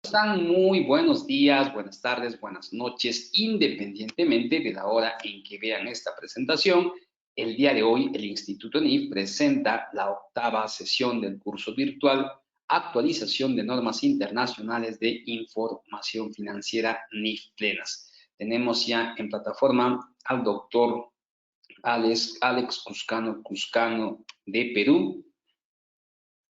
Están muy buenos días, buenas tardes, buenas noches, independientemente de la hora en que vean esta presentación. El día de hoy, el Instituto NIF presenta la octava sesión del curso virtual Actualización de Normas Internacionales de Información Financiera NIF Plenas. Tenemos ya en plataforma al doctor Alex Cuscano de Perú,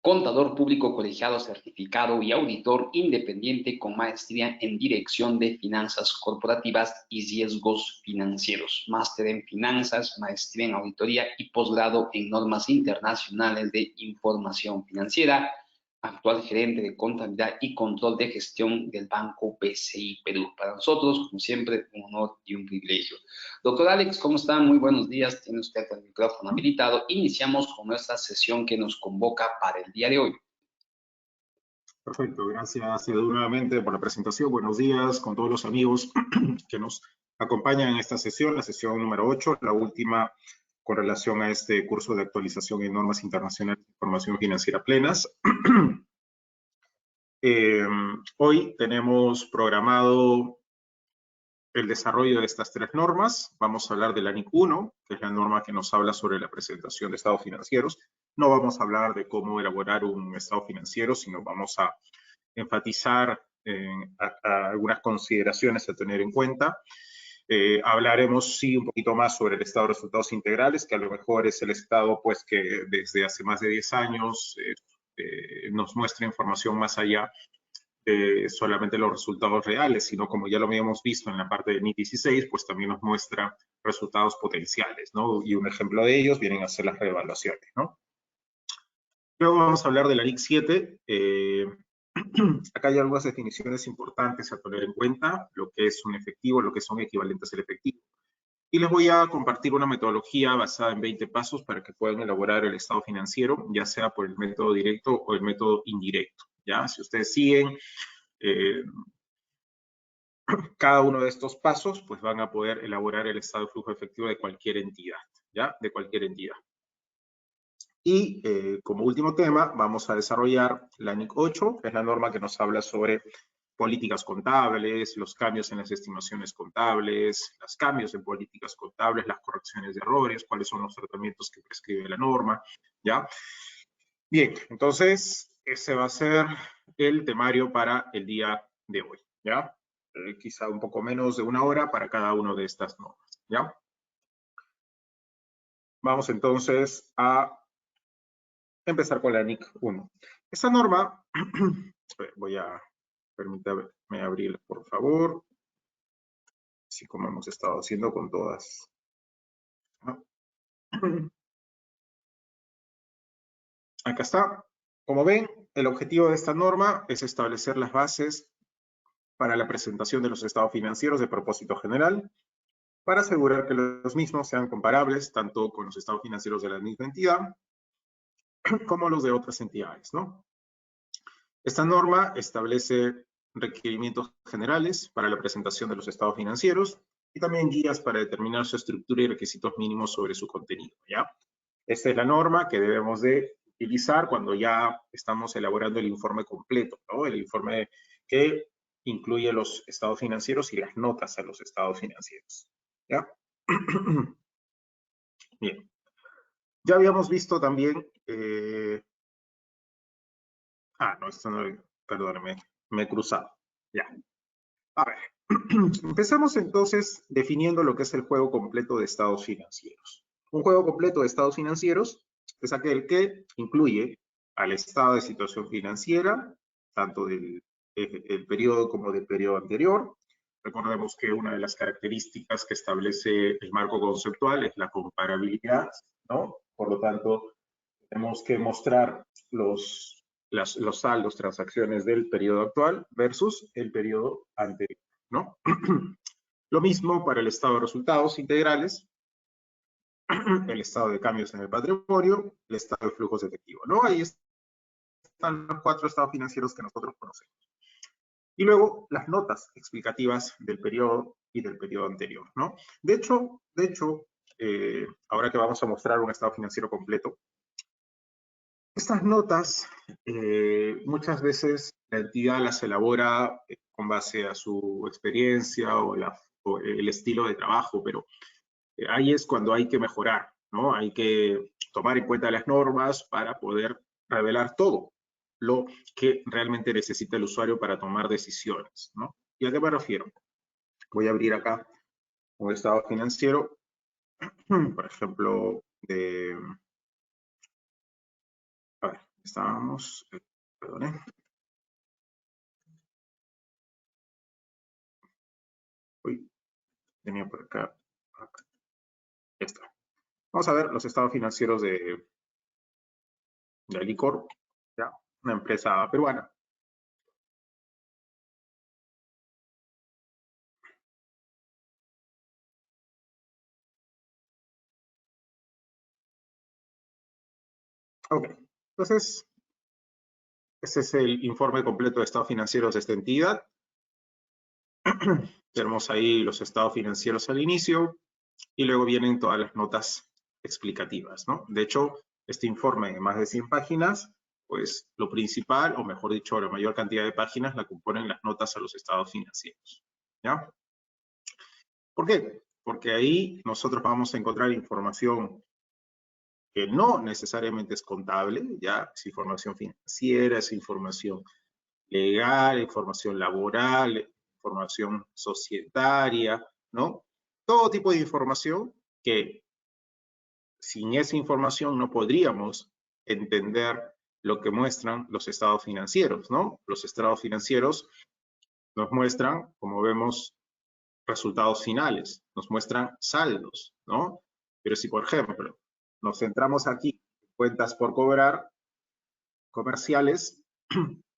contador público colegiado certificado y auditor independiente con maestría en Dirección de Finanzas Corporativas y Riesgos Financieros, máster en Finanzas, maestría en Auditoría y posgrado en Normas Internacionales de Información Financiera, actual gerente de Contabilidad y Control de Gestión del Banco BCI Perú. Para nosotros, como siempre, un honor y un privilegio. Doctor Alex, ¿cómo está? Muy buenos días. Tiene usted el micrófono habilitado. Iniciamos con nuestra sesión que nos convoca para el día de hoy. Perfecto, gracias Edu nuevamente por la presentación. Buenos días con todos los amigos que nos acompañan en esta sesión, la sesión número 8, la última con relación a este curso de actualización en normas internacionales de información financiera plenas. Hoy tenemos programado el desarrollo de estas tres normas. Vamos a hablar de la NIC 1, que es la norma que nos habla sobre la presentación de estados financieros. No vamos a hablar de cómo elaborar un estado financiero, sino vamos a enfatizar algunas consideraciones a tener en cuenta. Hablaremos, sí, un poquito más sobre el estado de resultados integrales, que a lo mejor es el estado pues, que desde hace más de 10 años nos muestra información más allá de solamente los resultados reales, sino como ya lo habíamos visto en la parte de NIC 16, pues también nos muestra resultados potenciales, ¿no? Y un ejemplo de ellos vienen a ser las reevaluaciones, ¿no? Luego vamos a hablar de la NIC 7. Acá hay algunas definiciones importantes a tener en cuenta, lo que es un efectivo, lo que son equivalentes al efectivo. Y les voy a compartir una metodología basada en 20 pasos para que puedan elaborar el estado financiero, ya sea por el método directo o el método indirecto, ¿ya? Si ustedes siguen cada uno de estos pasos, pues van a poder elaborar el estado de flujo efectivo de cualquier entidad, ¿ya? De cualquier entidad. Y como último tema, vamos a desarrollar la NIC 8, que es la norma que nos habla sobre políticas contables, los cambios en las estimaciones contables, los cambios en políticas contables, las correcciones de errores, cuáles son los tratamientos que prescribe la norma, ¿ya? Bien, entonces ese va a ser el temario para el día de hoy, ¿ya? Quizá un poco menos de una hora para cada una de estas normas, ¿ya? Vamos entonces a empezar con la NIC 1. Esta norma, voy a, permítame abrir, por favor, así como hemos estado haciendo con todas. Acá está. Como ven, el objetivo de esta norma es establecer las bases para la presentación de los estados financieros de propósito general, para asegurar que los mismos sean comparables tanto con los estados financieros de la misma entidad como los de otras entidades, ¿no? Esta norma establece requerimientos generales para la presentación de los estados financieros y también guías para determinar su estructura y requisitos mínimos sobre su contenido, ¿ya? Esta es la norma que debemos de utilizar cuando ya estamos elaborando el informe completo, ¿no? El informe que incluye los estados financieros y las notas a los estados financieros, ¿ya? Bien. Ya habíamos visto también... no, esto no... Perdóname, me he cruzado. Ya. A ver. Empezamos entonces definiendo lo que es el juego completo de estados financieros. Un juego completo de estados financieros es aquel que incluye al estado de situación financiera, tanto del el periodo como del periodo anterior. Recordemos que una de las características que establece el marco conceptual es la comparabilidad, ¿no? Por lo tanto, tenemos que mostrar los saldos, transacciones del periodo actual versus el periodo anterior, ¿no? Lo mismo para el estado de resultados integrales, el estado de cambios en el patrimonio, el estado de flujos efectivos, ¿no? Ahí están los 4 estados financieros que nosotros conocemos. Y luego las notas explicativas del periodo y del periodo anterior, ¿no? De hecho, ahora que vamos a mostrar un estado financiero completo, estas notas muchas veces la entidad las elabora con base a su experiencia o el estilo de trabajo, pero ahí es cuando hay que mejorar, ¿no? Hay que tomar en cuenta las normas para poder revelar todo lo que realmente necesita el usuario para tomar decisiones, ¿no? ¿Y a qué me refiero? Voy a abrir acá un estado financiero, por ejemplo, a ver, estábamos, perdón, uy, tenía por acá, ya está. Vamos a ver los estados financieros de Alicorp, ¿ya? Una empresa peruana. Ok, entonces, este es el informe completo de estados financieros de esta entidad. Tenemos ahí los estados financieros al inicio y luego vienen todas las notas explicativas, ¿no? De hecho, este informe de más de 100 páginas, pues lo principal, o mejor dicho, la mayor cantidad de páginas la componen las notas a los estados financieros, ¿ya? ¿Por qué? Porque ahí nosotros vamos a encontrar información que no necesariamente es contable, ya es información financiera, es información legal, información laboral, información societaria, ¿no? Todo tipo de información que sin esa información no podríamos entender lo que muestran los estados financieros, ¿no? Los estados financieros nos muestran, como vemos, resultados finales, nos muestran saldos, ¿no? Pero si, por ejemplo, nos centramos aquí en cuentas por cobrar comerciales,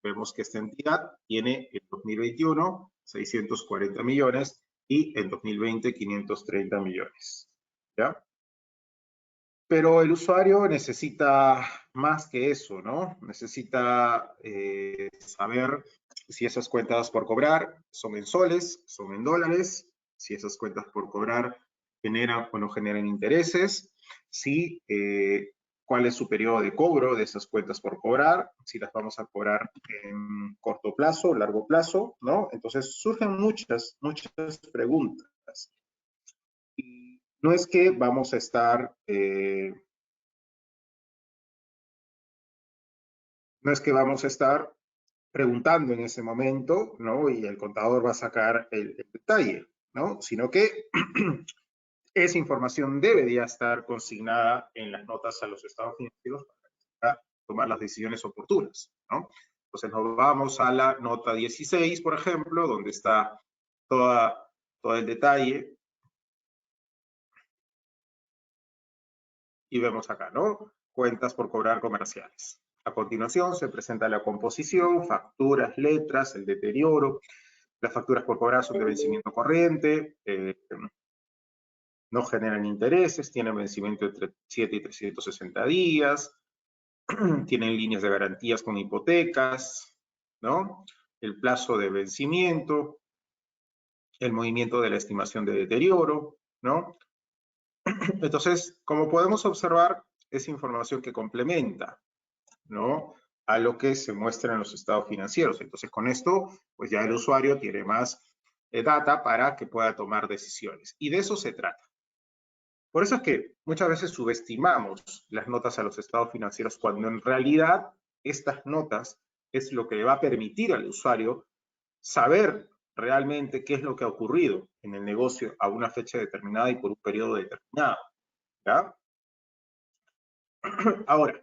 vemos que esta entidad tiene en 2021 640 millones y en 2020 530 millones, ¿ya? Pero el usuario necesita más que eso, ¿no? Necesita saber si esas cuentas por cobrar son en soles, son en dólares, si esas cuentas por cobrar generan o no generan intereses, si cuál es su periodo de cobro de esas cuentas por cobrar, si las vamos a cobrar en corto plazo, largo plazo, ¿no? Entonces surgen muchas preguntas. Y no es que vamos a estar, preguntando en ese momento, ¿no? Y el contador va a sacar el detalle, ¿no? Sino que esa información debe ya estar consignada en las notas a los estados financieros para tomar las decisiones oportunas, ¿no? Entonces nos vamos a la nota 16, por ejemplo, donde está todo el detalle. Y vemos acá, ¿no? Cuentas por cobrar comerciales. A continuación se presenta la composición, facturas, letras, el deterioro. Las facturas por cobrar son de vencimiento corriente, no generan intereses, tienen vencimiento entre 7 y 360 días, tienen líneas de garantías con hipotecas, ¿no? El plazo de vencimiento, el movimiento de la estimación de deterioro, ¿no? Entonces, como podemos observar, es información que complementa, ¿no? A lo que se muestra en los estados financieros. Entonces, con esto, pues ya el usuario tiene más data para que pueda tomar decisiones. Y de eso se trata. Por eso es que muchas veces subestimamos las notas a los estados financieros cuando en realidad estas notas es lo que le va a permitir al usuario saber realmente qué es lo que ha ocurrido en el negocio a una fecha determinada y por un periodo determinado, ¿ya? Ahora,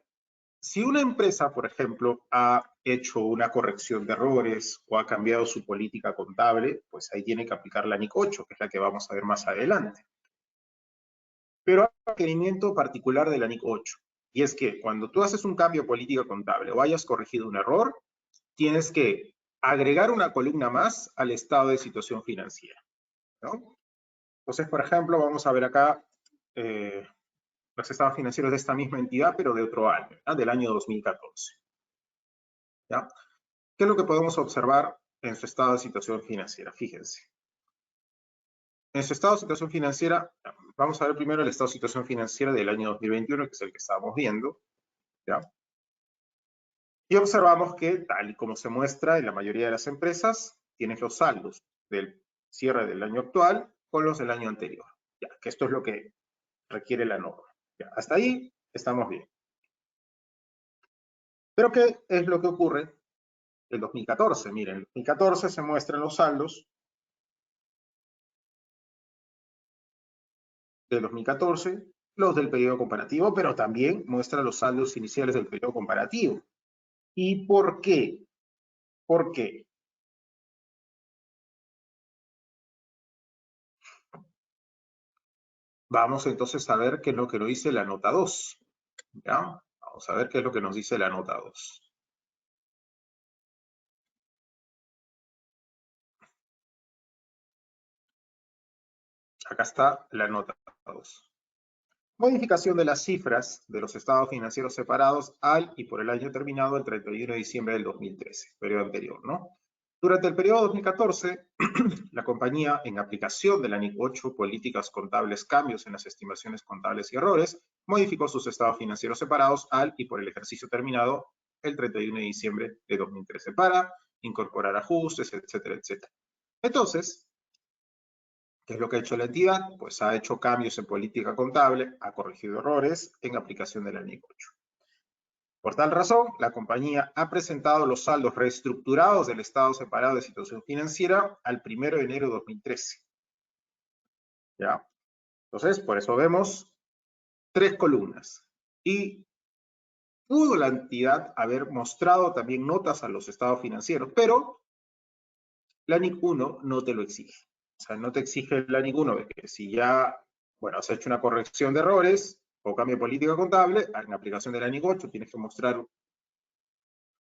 si una empresa, por ejemplo, ha hecho una corrección de errores o ha cambiado su política contable, pues ahí tiene que aplicar la NIC 8, que es la que vamos a ver más adelante. Pero hay un requerimiento particular de la NIC 8, y es que cuando tú haces un cambio de política contable o hayas corregido un error, tienes que agregar una columna más al estado de situación financiera, ¿no? Entonces, por ejemplo, vamos a ver acá los estados financieros de esta misma entidad, pero de otro año, ¿no? Del año 2014. ¿Ya? ¿Qué es lo que podemos observar en su estado de situación financiera? Fíjense. En su estado de situación financiera, vamos a ver primero el estado de situación financiera del año 2021, que es el que estábamos viendo, ¿ya? Y observamos que, tal y como se muestra en la mayoría de las empresas, tienes los saldos del cierre del año actual con los del año anterior. Ya, que esto es lo que requiere la norma. Ya, hasta ahí estamos bien. Pero ¿qué es lo que ocurre en 2014? Miren, en 2014 se muestran los saldos de 2014, los del periodo comparativo, pero también muestra los saldos iniciales del periodo comparativo. ¿Y por qué? ¿Por qué? Vamos entonces a ver qué es lo que nos dice la nota 2. ¿Ya? Vamos a ver qué es lo que nos dice la nota 2. Acá está la nota 2. Modificación de las cifras de los estados financieros separados al y por el año terminado el 31 de diciembre del 2013, periodo anterior, ¿no? Durante el periodo 2014, la compañía, en aplicación de la NIC 8, políticas contables, cambios en las estimaciones contables y errores, modificó sus estados financieros separados al y por el ejercicio terminado el 31 de diciembre de 2013 para incorporar ajustes, etcétera, etcétera. Entonces, ¿qué es lo que ha hecho la entidad? Pues ha hecho cambios en política contable, ha corregido errores en aplicación de la NIC 8. Por tal razón, la compañía ha presentado los saldos reestructurados del estado separado de situación financiera al 1 de enero de 2013. ¿Ya? Entonces, por eso vemos 3 columnas. Y pudo la entidad haber mostrado también notas a los estados financieros, pero la NIC 1 no te lo exige. O sea, no te exige la NIC 1 de que si ya, bueno, has hecho una corrección de errores o cambio de política contable, en aplicación de la NIC 8 tienes que mostrar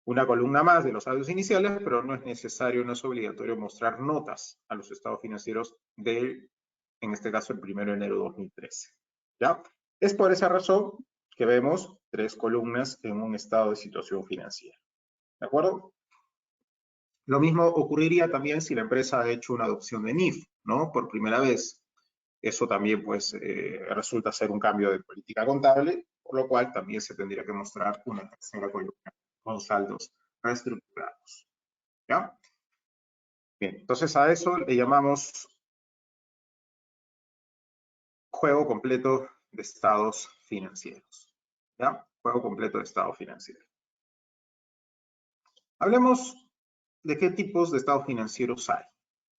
una columna más de los saldos iniciales, pero no es necesario, no es obligatorio mostrar notas a los estados financieros de, en este caso, el 1 de enero de 2013. ¿Ya? Es por esa razón que vemos 3 columnas en un estado de situación financiera. ¿De acuerdo? Lo mismo ocurriría también si la empresa ha hecho una adopción de NIF, ¿no? Por primera vez. Eso también, pues, resulta ser un cambio de política contable, por lo cual también se tendría que mostrar una tercera columna con saldos reestructurados. ¿Ya? Bien, entonces a eso le llamamos juego completo de estados financieros. ¿Ya? Juego completo de estados financieros. Hablemos de qué tipos de estados financieros hay.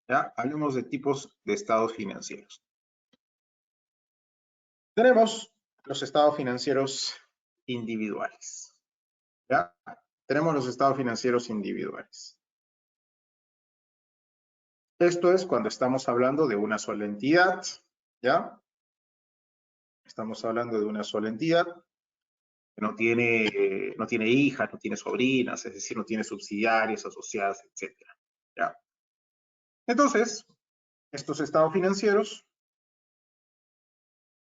¿Ya? Hablemos de tipos de estados financieros. Tenemos los estados financieros individuales. ¿Ya? Tenemos los estados financieros individuales. Esto es cuando estamos hablando de una sola entidad, ¿ya? Estamos hablando de una sola entidad que no tiene hijas, no tiene sobrinas, es decir, no tiene subsidiarias, asociadas, etc. ¿Ya? Entonces, estos estados financieros,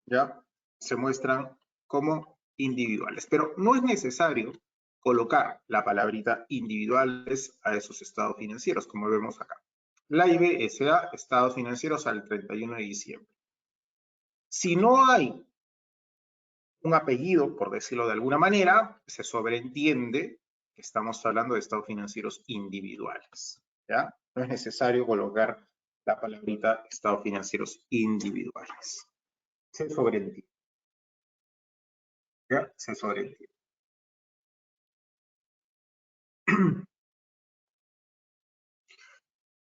¿ya? Se muestran como individuales, pero no es necesario colocar la palabrita individuales a esos estados financieros, como vemos acá. La IBSA, estados financieros al 31 de diciembre. Si no hay un apellido, por decirlo de alguna manera, se sobreentiende que estamos hablando de estados financieros individuales. ¿Ya? No es necesario colocar la palabrita estados financieros individuales. Se sobreentiende. ¿Ya? Se sobreentiende.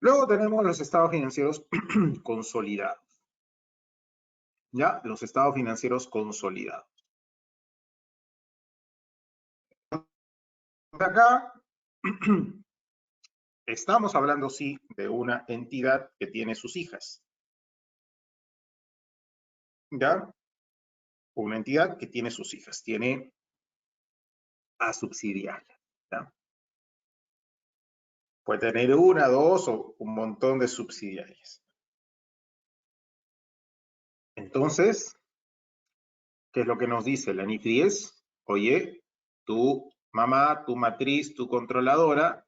Luego tenemos los estados financieros consolidados. ¿Ya? Los estados financieros consolidados. Acá estamos hablando, sí, de una entidad que tiene sus hijas. ¿Ya? Una entidad que tiene sus hijas, tiene a subsidiarias. ¿Ya? Puede tener una, dos o un montón de subsidiarias. Entonces, ¿qué es lo que nos dice la NIF 10? Oye, tu mamá, tu matriz, tu controladora,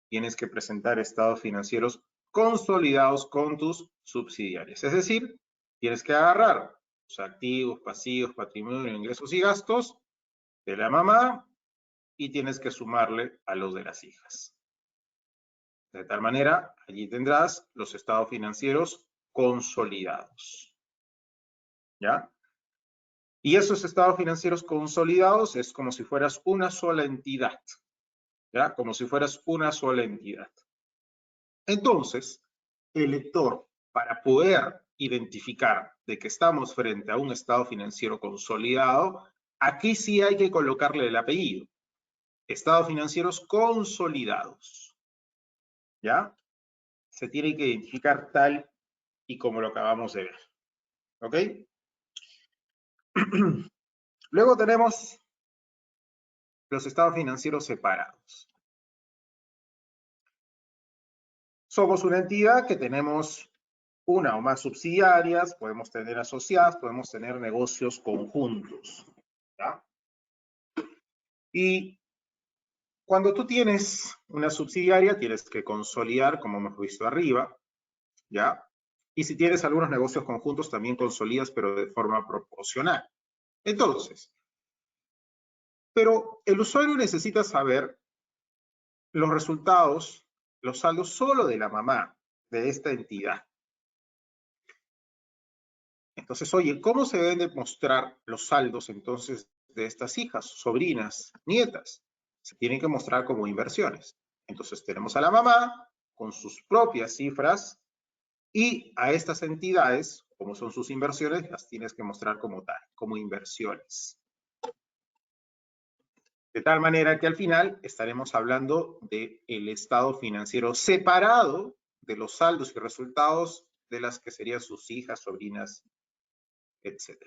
tienes que presentar estados financieros consolidados con tus subsidiarias. Es decir, tienes que agarrar los activos, pasivos, patrimonio, ingresos y gastos de la mamá y tienes que sumarle a los de las hijas. De tal manera, allí tendrás los estados financieros consolidados. ¿Ya? Y esos estados financieros consolidados es como si fueras una sola entidad. ¿Ya? Como si fueras una sola entidad. Entonces, el lector, para poder identificar de que estamos frente a un estado financiero consolidado, aquí sí hay que colocarle el apellido. Estados financieros consolidados. ¿Ya? Se tiene que identificar tal y como lo acabamos de ver. ¿Ok? Luego tenemos los estados financieros separados. Somos una entidad que tenemos una o más subsidiarias, podemos tener asociadas, podemos tener negocios conjuntos. ¿Ya? Y cuando tú tienes una subsidiaria, tienes que consolidar, como hemos visto arriba, ¿ya? Y si tienes algunos negocios conjuntos, también consolidas, pero de forma proporcional. Entonces, pero el usuario necesita saber los resultados, los saldos solo de la mamá de esta entidad. Entonces, oye, ¿cómo se deben demostrar los saldos entonces de estas hijas, sobrinas, nietas? Se tienen que mostrar como inversiones. Entonces tenemos a la mamá con sus propias cifras y a estas entidades, como son sus inversiones, las tienes que mostrar como tal, como inversiones. De tal manera que al final estaremos hablando del estado financiero separado de los saldos y resultados de las que serían sus hijas, sobrinas, etc.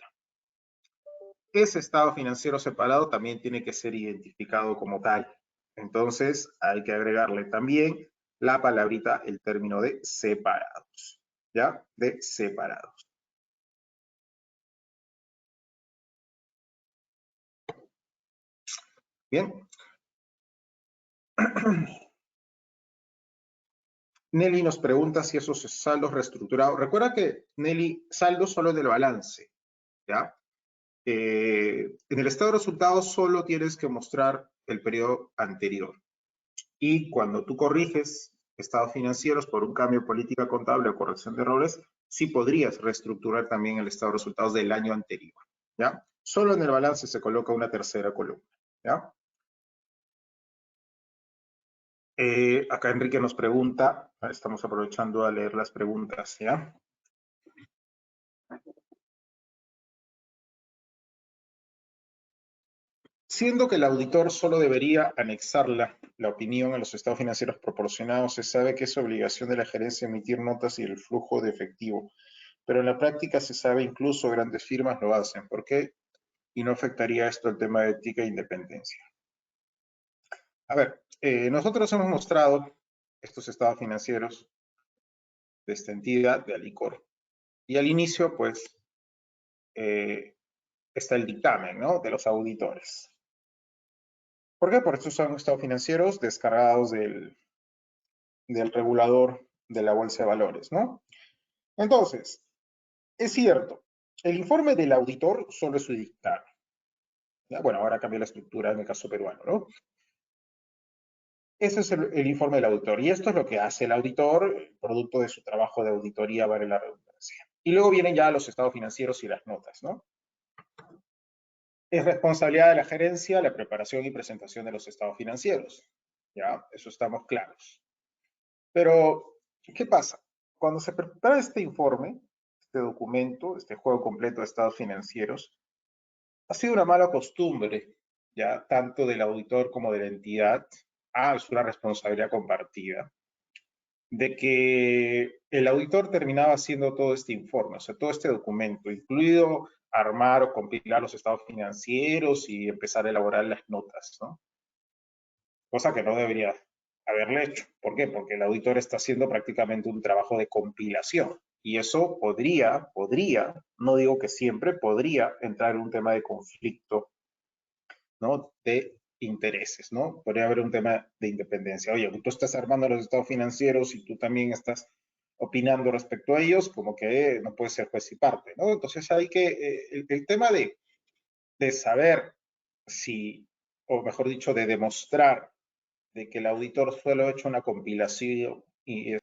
Ese estado financiero separado también tiene que ser identificado como tal. Entonces hay que agregarle también la palabrita, el término de separados. ¿Ya? De separados. Bien. Nelly nos pregunta si esos saldos reestructurados. Recuerda que, Nelly, saldo solo del balance. ¿Ya? En el estado de resultados solo tienes que mostrar el periodo anterior. Y cuando tú corriges estados financieros por un cambio de política contable o corrección de errores, sí podrías reestructurar también el estado de resultados del año anterior. ¿Ya? Solo en el balance se coloca una tercera columna. ¿Ya? Acá Enrique nos pregunta, estamos aprovechando a leer las preguntas, ¿ya? Siendo que el auditor solo debería anexar la opinión a los estados financieros proporcionados, se sabe que es obligación de la gerencia emitir notas y el flujo de efectivo, pero en la práctica se sabe incluso grandes firmas lo hacen. ¿Por qué? Y no afectaría esto el tema de ética e independencia. A ver, nosotros hemos mostrado estos estados financieros de esta entidad, de Alicor. Y al inicio, pues, está el dictamen, ¿no? De los auditores. ¿Por qué? Porque estos son estados financieros descargados del regulador de la bolsa de valores, ¿no? Entonces, es cierto, el informe del auditor solo es su dictamen. ¿Ya? Bueno, ahora cambia la estructura en el caso peruano, ¿no? Ese es el informe del auditor. Y esto es lo que hace el auditor, producto de su trabajo de auditoría, vale la redundancia. Y luego vienen ya los estados financieros y las notas, ¿no? Es responsabilidad de la gerencia la preparación y presentación de los estados financieros. Ya, eso estamos claros. Pero, ¿qué pasa? Cuando se prepara este informe, este documento, este juego completo de estados financieros, ha sido una mala costumbre, ya tanto del auditor como de la entidad, es una responsabilidad compartida, de que el auditor terminaba haciendo todo este informe, o sea, todo este documento, incluido armar o compilar los estados financieros y empezar a elaborar las notas, ¿no? Cosa que no debería haberle hecho. ¿Por qué? Porque el auditor está haciendo prácticamente un trabajo de compilación. Y eso podría, no digo que siempre, podría entrar en un tema de conflicto, ¿no? De intereses, ¿no? Podría haber un tema de independencia. Oye, tú estás armando los estados financieros y tú también estás opinando respecto a ellos, como que no puedes ser juez y parte, ¿no? Entonces hay que, el tema de saber si o mejor dicho, de demostrar de que el auditor solo ha hecho una compilación y